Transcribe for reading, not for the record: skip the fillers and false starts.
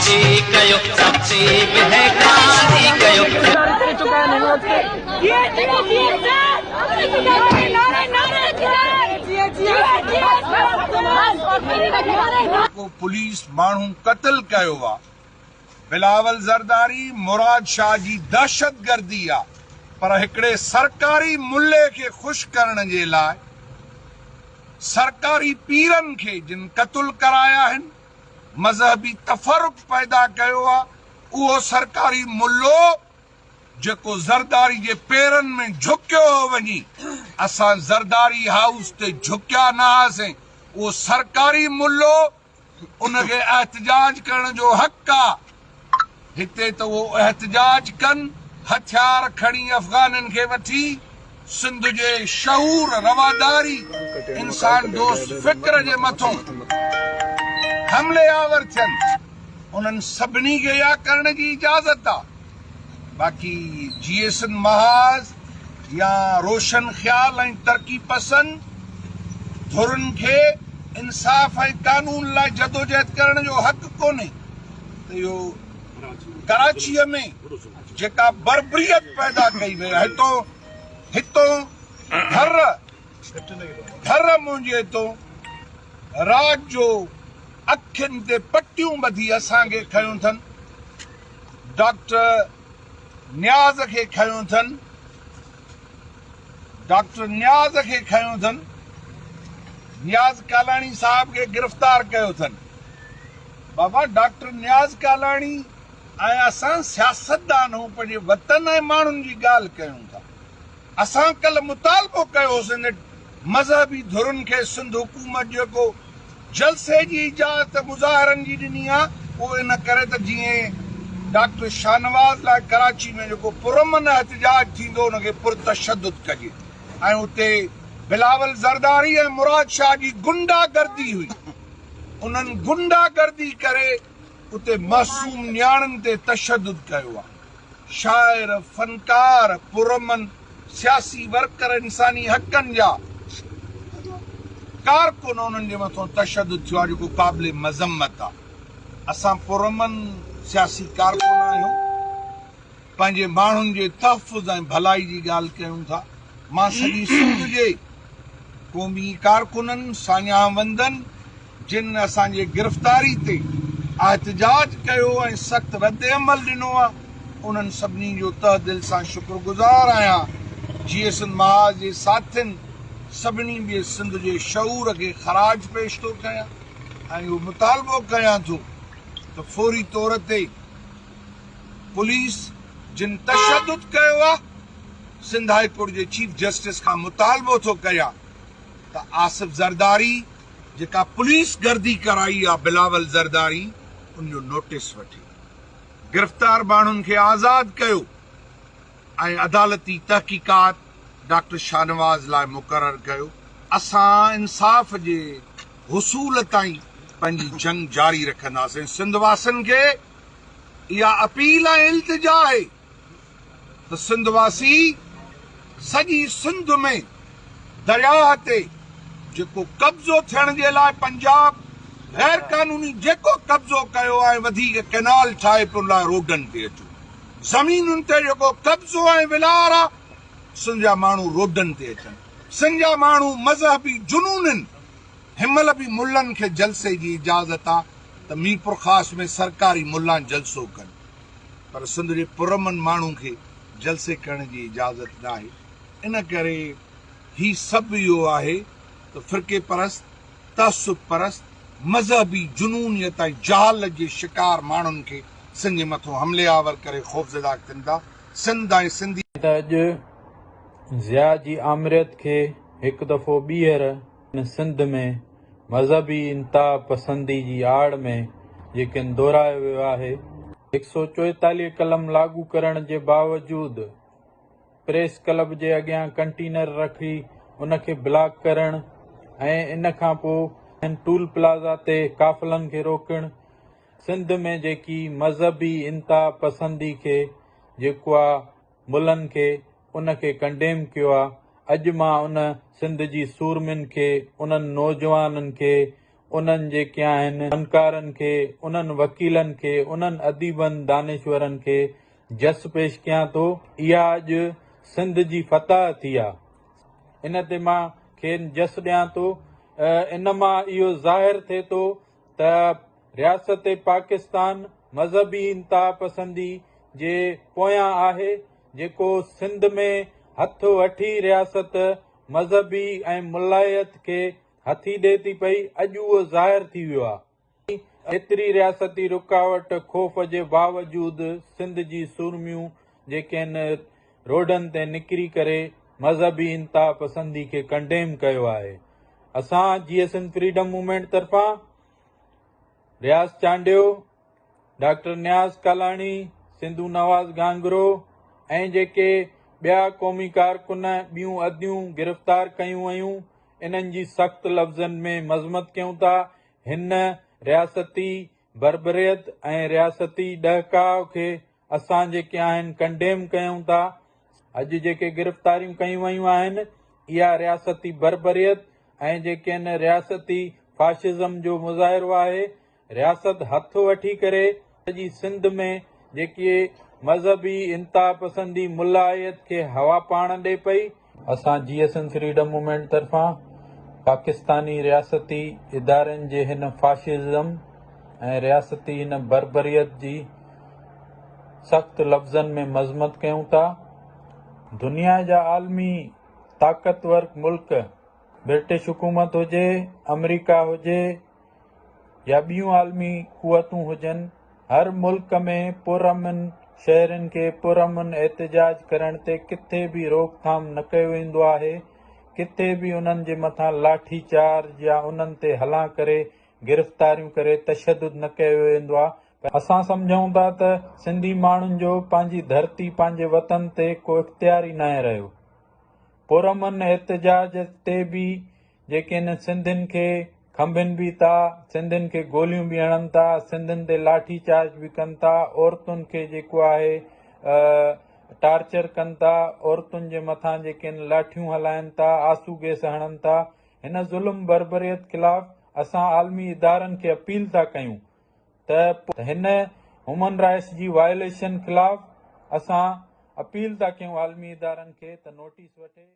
गांधी कयो सबसे गांधी कयो पुलिस माण्हू क़त्ल कयो आहे। बिलावल ज़रदारी मुराद शाह जी दहशतगर्दी आहे, पर हिकिड़े सरकारी मुल्ले खे ख़ुशि करण जे लाइ सरकारी पीरनि खे जिन क़त्ल कराया आहिनि, मज़हबी तफ़रुक़ पैदा कयो आहे, उहो सरकारी मुल्लो जेको ज़रदारी जे पेरनि में झुकियो हो वञी, असां ज़रदारी हाउस ते झुकिया न हुआसीं। उहो सरकारी मुल्लो, उनखे एहतजाज करण जो हक़ आहे। हिते त उहो एहतजाज कनि, हथियार खणी अफ़गाननि खे वठी, सिंध जे शऊर रवादारी इंसान दोस्त फिक्र जे मथां हमले आवर थियनि, उन्हनि सभिनी खे इहा करण जी इजाज़त आहे। बाक़ी जीएसन महाज़ या रोशन ख़्याल ऐं तरक़ी पसंद धुरनि खे इंसाफ़ ऐं कानून लाइ जदोजहद करण जो हक़ कोन्हे। त इहो कराचीअ में जेका बर्बरियत पैदा कई वई आहे, हितों घर मुंहिंजे हितों रात जो अखियुनि ते पटियूं ॿधी असांखे खयूं अथनि, डॉक्टर न्याज़ खे खयूं अथनि, न्याज़ कालाणी साहब खे गिरफ़्तार कयो अथनि। बाबा डॉक्टर न्याज़ कालाणी ऐं असां सियासतदान हूं, पंहिंजे वतन ऐं माण्हुनि जी ॻाल्हि कयूं था। असां कल्ह मुतालबो कयोसीं मज़हबी धुरनि खे सिंध हुकूमत जेको जलसे जी इजाज़त मुज़ाहिरनि जी ॾिनी आहे, उहो इन करे त जीअं डॉक्टर शाहनवाज़ लाइ कराची में जेको पुरअमन एहतजाज थींदो उनखे पुरतशद्दुद कजे, ऐं उते बिलावल ज़रदारी ऐं मुराद शाह जी गुंडागर्दी हुई। उन्हनि गुंडागर्दी करे उते मासूम न्याणनि ते तशद्दुद कयो आहे। शाइर, फनकार, पुरअमन सियासी वर्कर, इंसानी हक़नि जा कारकुन उन्हनि जे मथां तशद्दुद थियो आहे, जेको क़ाबिल मज़म्मत आहे। असां पुरअमन सियासी कारकुन आहियूं, पंहिंजे माण्हुनि जे तहफ़ुज़ ऐं भलाई जी ॻाल्हि कयूं था। मां सॼी सिंध जे क़ौमी कारकुननि, सान्याहवंदनि जिन असांजे गिरफ़्तारी ते एहतजाज कयो ऐं सख़्तु रद्द अमल ॾिनो आहे, उन्हनि सभिनी जो तह दिल सां शुक्रगुज़ार आहियां। जीएसन महाज़ जे साथियुनि सभिनी ॿिए सिंध जे शऊर खे ख़राज पेश थो कयां ऐं इहो मुतालबो कयां थो त फौरी तौर ते पुलिस जिन तशद्दुद कयो आहे, सिंध हाई कोर्ट जे चीफ जस्टिस खां मुतालबो थो कयां त आसिफ ज़रदारी जेका पुलिस गर्दी कराई आहे, बिलावल ज़रदारी, उनजो नोटिस वठी गिरफ़्तार माण्हुनि खे आज़ाद कयो ऐं अदालती तहक़ीक़ात डॉक्टर शाहनवाज़ लाइ मुक़ररु कयो। असां इंसाफ़ जे हुसूल ताईं पंहिंजी जंग जारी रखंदासीं। सिंधवासियुनि खे इहा अपील ऐं इल्तिजा आहे त सिंधवासी सॼी सिंध में दरियाह ते जेको कब्ज़ो थियण जे लाइ पंजाब गैर कानूनी जेको कब्ज़ो कयो आहे, वधीक कैनाल ठाहे पियो लाइ रोडनि ते अचो। ज़मीनुनि ते जेको कब्ज़ो ऐं विलार आहे, सिंध जा माण्हू रोडनि ते अचनि। सिंध जा माण्हू मज़हबी जुनूननि, हिनमहिल बि मुल्लनि खे जलसे जी इजाज़त आहे त मीरपुर ख़ासि में सरकारी मुल्ला जलसो कनि, पर सिंध जे पुरअमन माण्हू खे जलसे करण जी इजाज़त न आहे। इन करे ही सभु इहो आहे त फ़िरके परस्त, तअस्सुब परस्त, मज़हबी जुनूनियत ऐं जहालत जे शिकार माण्हुनि खे सिंध जे मथां हमले आवर करे ख़ौफ़ज़दा कनि था। सिंध ऐं सिंधी अॼु ज़िया जी आमरियत खे हिकु दफ़ो ॿीहर सिंध में मज़हबी इंतहा पसंदी जी आड़ में जेकॾहिं दोहरायो वियो आहे। 144 कलम लागू करण जे बावजूदि प्रेस क्लब जे अॻियां कंटेनर रखी उनखे ब्लॉक करणु ऐं इन खां पोइ टूल प्लाज़ा ते काफ़िलनि खे रोकणु, सिंध में जेकी मज़हबी इंतहा पसंदी खे जेको आहे मुल्हनि खे उनखे कंडेम कयो आहे। अॼु मां उन सिंध जी सूरमिन खे, उन्हनि नौजवाननि खे, उन्हनि जेके आहिनि फनकारनि खे, उन्हनि वकीलनि खे, उन्हनि अदीबनि दानिश्वरनि खे जस पेश कयां थो। इहा अॼु सिंध जी फतह थी आहे। इन ते मां खेनि जस ॾियां थो। इन मां इहो ज़ाहिर थिए थो त रियासत पाकिस्तान मज़हबी इंतहा पसंदी जे पोयां आहे। जेको सिंध में हथ वठी रियासत मज़हबी ऐं मुलायत खे हथी ॾिए थी पई, अॼु उहो ज़ाहिर थी वियो आहे। एतिरी रियासती रुकावट ख़ौफ़ जे बावजूदि सिंध जी सुरमियूं जेके आहिनि रोडनि ते निकिरी करे मज़हबी इंतहा पसंदी खे कंडेम कयो आहे। असां GSN फ्रीडम मूवमेंट तरफ़ां रियाज़ चांडियो, डॉक्टर नियाज़ कालाणी, सिंधू नवाज़ गांगरो ऐं जेके ॿिया क़ौमी कारकुन ॿियूं अदियूं गिरफ़्तार कयूं वयूं, इन्हनि जी सख़्त लफ़्ज़नि में मज़मत कयूं था। हिन रियासती बरबरियत ऐं रियासती ॾहकाव खे असां जेके आहिनि कंडेम कयूं था। अॼु जेके गिरफ़्तारियूं कयूं वयूं आहिनि, इहा रियासती बरबरियत ऐं जेके आहिनि रियासती फाशिज़म जो मुज़ाहिरो आहे। रियासत हथ वठी करे सॼी सिंध में जेके मज़हबी इंतहा पसंदी मुलायत खे हवा पाण ॾिए पई। असां GSN फ्रीडम मूवमेंट तरफ़ां पाकिस्तानी रियासती इदारनि जे हिन फाशिज़म ऐं रियासती हिन बरबरियत जी सख़्त लफ़्ज़नि में मज़मत कयूं था। दुनिया जा आलमी ताक़तवर मुल्क, ब्रिटिश हुकूमत हुजे, अमेरिका हुजे या ॿियूं आलमी क़ुवतूं हुजनि, हर मुल्क में पुरअमन शहरनि खे पुरअमन एहतिजाज करण ते किथे बि रोकथाम न कयो वेंदो आहे। किथे बि उन्हनि जे मथां लाठी चार्ज या उन्हनि ते हला करे गिरफ़्तारियूं करे तशदुद न कयो वेंदो आहे। असां सम्झूं था त सिंधी माण्हुनि जो पंहिंजी धरती, पंहिंजे वतन ते को इख़्तियार ई न आहे रहियो। पुरअमन एहतिजाज ते बि जेके आहिनि सिंधियुनि खे खंभिनि बि था, सिंधियुनि खे गोलियूं बि हणनि था, सिंधियुनि ते लाठी चार्ज बि कनि था, औरतुनि खे जेको आहे टार्चर कनि था, औरतुनि जे मथां जेके आहिनि लाठियूं हलाइनि था, आंसू गैस हणनि था। हिन ज़ुल्म बरबरियत ख़िलाफ़ असां आलमी इदारनि खे अपील था कयूं त हिन ह्यूमन राइट्स जी वायोलेशन ख़िलाफ़ असां अपील था कयूं आलमी इदारनि खे त नोटिस वठे।